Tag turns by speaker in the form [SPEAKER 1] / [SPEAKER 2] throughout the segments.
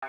[SPEAKER 1] I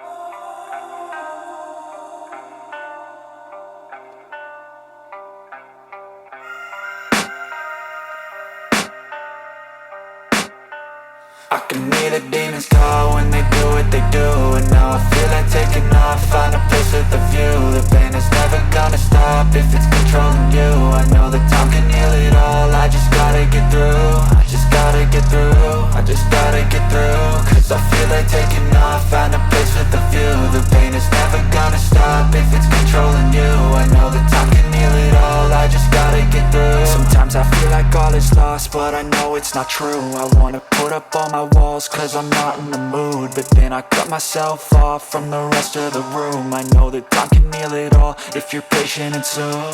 [SPEAKER 1] can hear the demons call when they do what they do. And now I feel like taking off, find a place with a view. The pain is never gonna stop if it's controlling you. I know that time can heal it all, I just gotta get through. I just gotta get through, I just gotta get through. Cause I feel like taking off, find a place with a view. The pain is never gonna stop if it's controlling you. I know that time can heal it all, I just gotta get through. Sometimes I feel like all is lost, but I know it's not true. I wanna put up all my walls cause I'm not in the mood, but then I cut myself off from the rest of the room. I know that time can heal it all if you're patient and soon.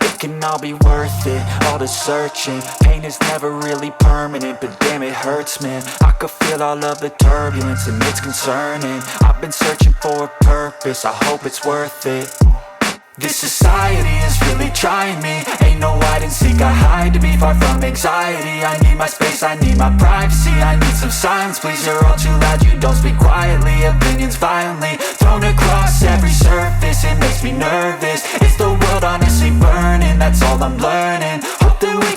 [SPEAKER 1] It can all be worth it, all the searching. Pain is never really permanent, but damn it hurts, man. I could feel all of the turbulence and it's concerning. I've been searching for a purpose, I hope it's worth it. This society is really trying me. Ain't no hide and seek, I hide to be far from anxiety. I need my space, I need my privacy. I need some silence, please, you're all too loud. You don't speak quietly, opinions violently thrown across every surface. It makes me nervous, is the world honestly burning? That's all I'm learning. Hope that we